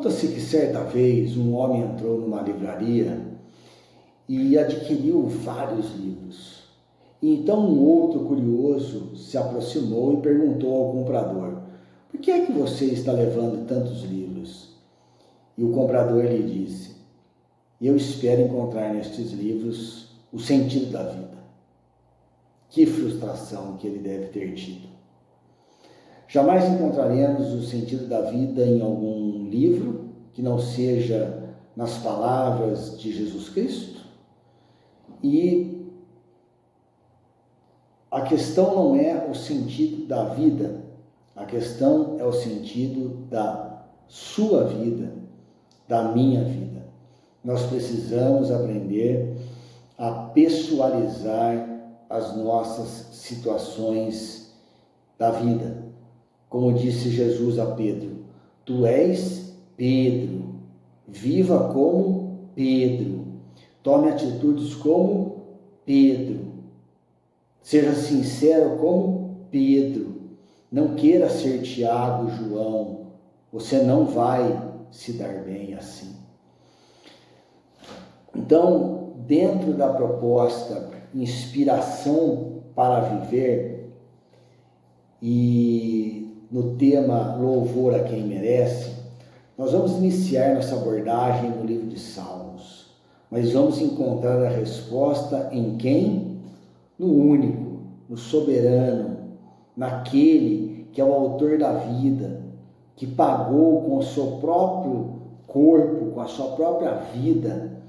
Conta-se que certa vez um homem entrou numa livraria e adquiriu vários livros. E então um outro curioso se aproximou e perguntou ao comprador: por que é que você está levando tantos livros? E o comprador lhe disse: eu espero encontrar nestes livros o sentido da vida. Que frustração que ele deve ter tido. Jamais encontraremos o sentido da vida em algum livro que não seja nas palavras de Jesus Cristo. E a questão não é o sentido da vida, a questão é o sentido da sua vida, da minha vida. Nós precisamos aprender a pessoalizar as nossas situações da vida. Como disse Jesus a Pedro: tu és Pedro, viva como Pedro, tome atitudes como Pedro, seja sincero como Pedro, não queira ser Tiago, João, você não vai se dar bem assim. Então, dentro da proposta Inspiração para Viver e no tema Louvor a Quem Merece, nós vamos iniciar nossa abordagem no livro de Salmos, mas vamos encontrar a resposta em quem? No único, no soberano, naquele que é o autor da vida, que pagou com o seu próprio corpo, com a sua própria vida,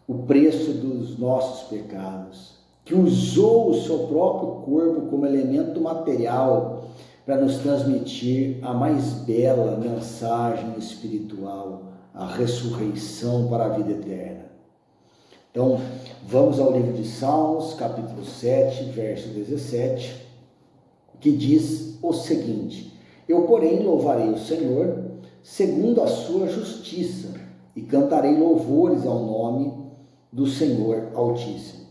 o preço dos nossos pecados, que usou o seu próprio corpo como elemento material para nos transmitir a mais bela mensagem espiritual, a ressurreição para a vida eterna. Então, vamos ao livro de Salmos, capítulo 7, verso 17, que diz o seguinte: eu, porém, louvarei o Senhor segundo a sua justiça e cantarei louvores ao nome do Senhor Altíssimo.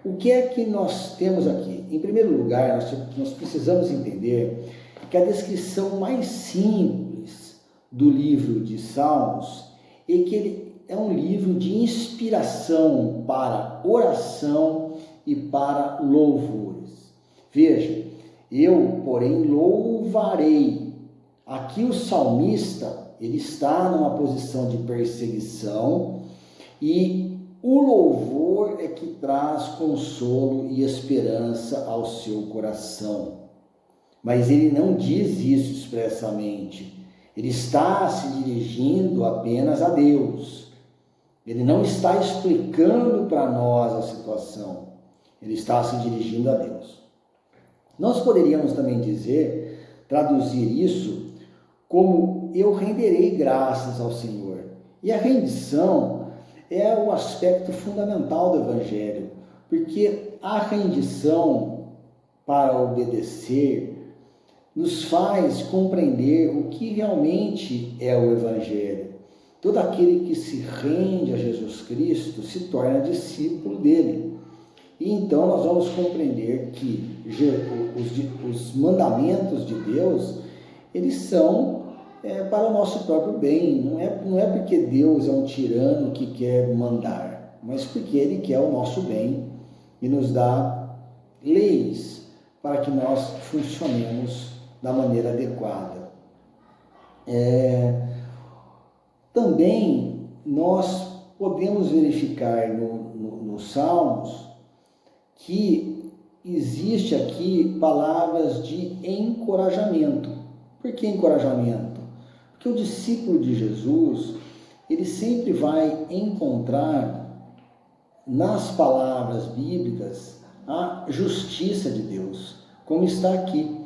O que é que nós temos aqui? Em primeiro lugar, nós precisamos entender que a descrição mais simples do livro de Salmos é que ele é um livro de inspiração para oração e para louvores. Veja, eu, porém, louvarei. Aqui o salmista, ele está numa posição de perseguição e o louvor é que traz consolo e esperança ao seu coração. Mas ele não diz isso expressamente. Ele está se dirigindo apenas a Deus. Ele não está explicando para nós a situação. Ele está se dirigindo a Deus. Nós poderíamos também traduzir isso como: eu renderei graças ao Senhor. E a rendição é o aspecto fundamental do Evangelho, porque a rendição para obedecer nos faz compreender o que realmente é o Evangelho. Todo aquele que se rende a Jesus Cristo se torna discípulo dele. E então nós vamos compreender que os mandamentos de Deus, eles são para o nosso próprio bem. Não é porque Deus é um tirano que quer mandar, mas porque Ele quer o nosso bem e nos dá leis para que nós funcionemos da maneira adequada. Também nós podemos verificar nos Salmos que existe aqui palavras de encorajamento. Por que encorajamento? Porque o discípulo de Jesus, ele sempre vai encontrar nas palavras bíblicas a justiça de Deus, como está aqui.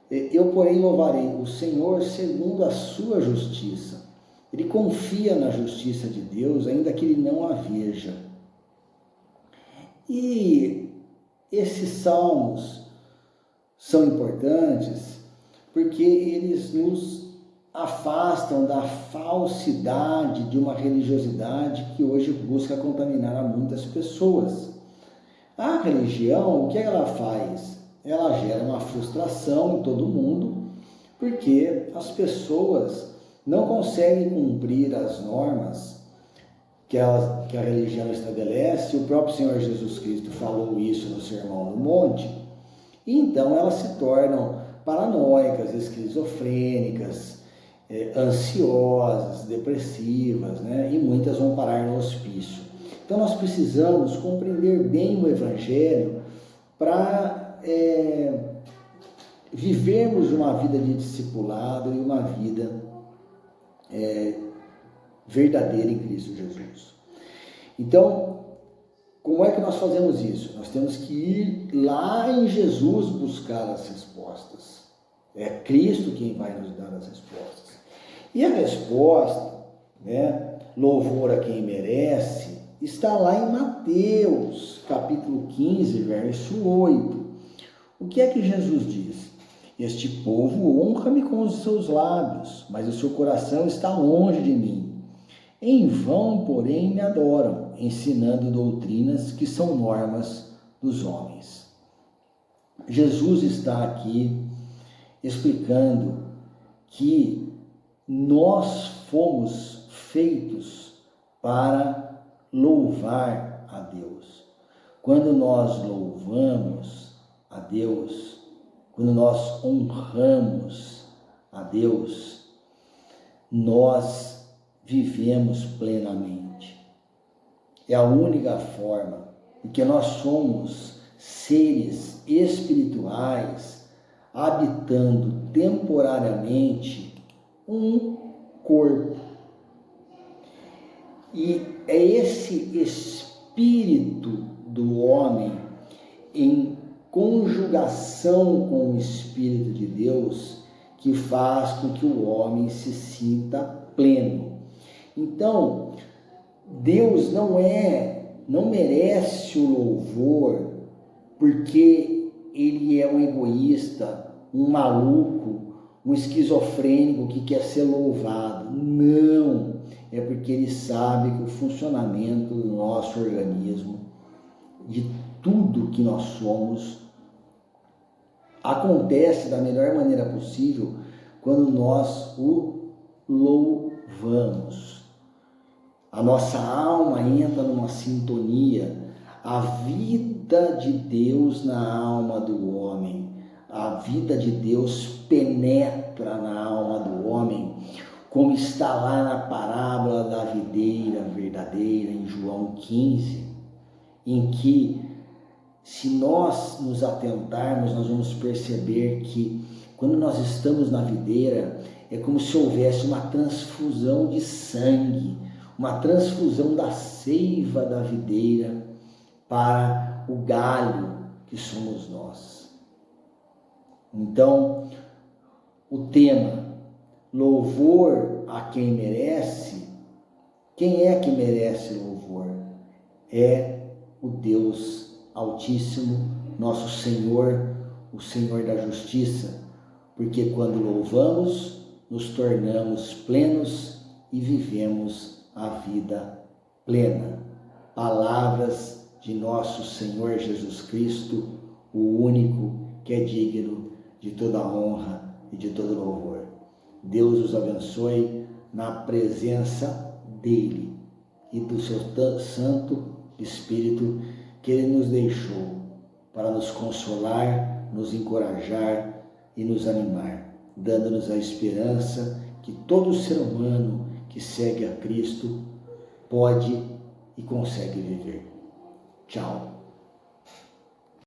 Eu, porém, louvarei o Senhor segundo a sua justiça. Ele confia na justiça de Deus, ainda que ele não a veja. E esses salmos são importantes porque eles nos afastam da falsidade de uma religiosidade que hoje busca contaminar a muitas pessoas. A religião, o que ela faz? Ela gera uma frustração em todo mundo, porque as pessoas não consegue cumprir as normas que a religião estabelece. O próprio Senhor Jesus Cristo falou isso no Sermão do Monte, e então elas se tornam paranoicas, esquizofrênicas, ansiosas, depressivas, né? E muitas vão parar no hospício. Então nós precisamos compreender bem o Evangelho para vivermos uma vida de discipulado e uma vida verdadeira em Cristo Jesus. Então, como é que nós fazemos isso? Nós temos que ir lá em Jesus buscar as respostas. É Cristo quem vai nos dar as respostas. E a resposta, né, louvor a quem merece, está lá em Mateus, capítulo 15, verso 8. O que é que Jesus diz? Este povo honra-me com os seus lábios, mas o seu coração está longe de mim. Em vão, porém, me adoram, ensinando doutrinas que são normas dos homens. Jesus está aqui explicando que nós fomos feitos para louvar a Deus. Quando nós louvamos a Deus, quando nós honramos a Deus, nós vivemos plenamente. É a única forma, porque nós somos seres espirituais habitando temporariamente um corpo. E é esse espírito do homem em conjugação com o Espírito de Deus que faz com que o homem se sinta pleno. Então, Deus não merece o louvor porque ele é um egoísta, um maluco, um esquizofrênico que quer ser louvado. Não, é porque ele sabe que o funcionamento do nosso organismo, de tudo que nós somos, acontece da melhor maneira possível quando nós o louvamos. A nossa alma entra numa sintonia, a vida de Deus na alma do homem, a vida de Deus penetra na alma do homem, como está lá na parábola da videira verdadeira, em João 15, em que, se nós nos atentarmos, nós vamos perceber que, quando nós estamos na videira, é como se houvesse uma transfusão de sangue, uma transfusão da seiva da videira para o galho que somos nós. Então, o tema, louvor a quem merece, quem é que merece louvor? É o Deus Altíssimo, nosso Senhor, o Senhor da Justiça, porque quando louvamos, nos tornamos plenos e vivemos a vida plena. Palavras de nosso Senhor Jesus Cristo, o único que é digno de toda honra e de todo louvor. Deus os abençoe na presença dele e do seu Santo Espírito que ele nos deixou para nos consolar, nos encorajar e nos animar, dando-nos a esperança que todo ser humano que segue a Cristo pode e consegue viver. Tchau.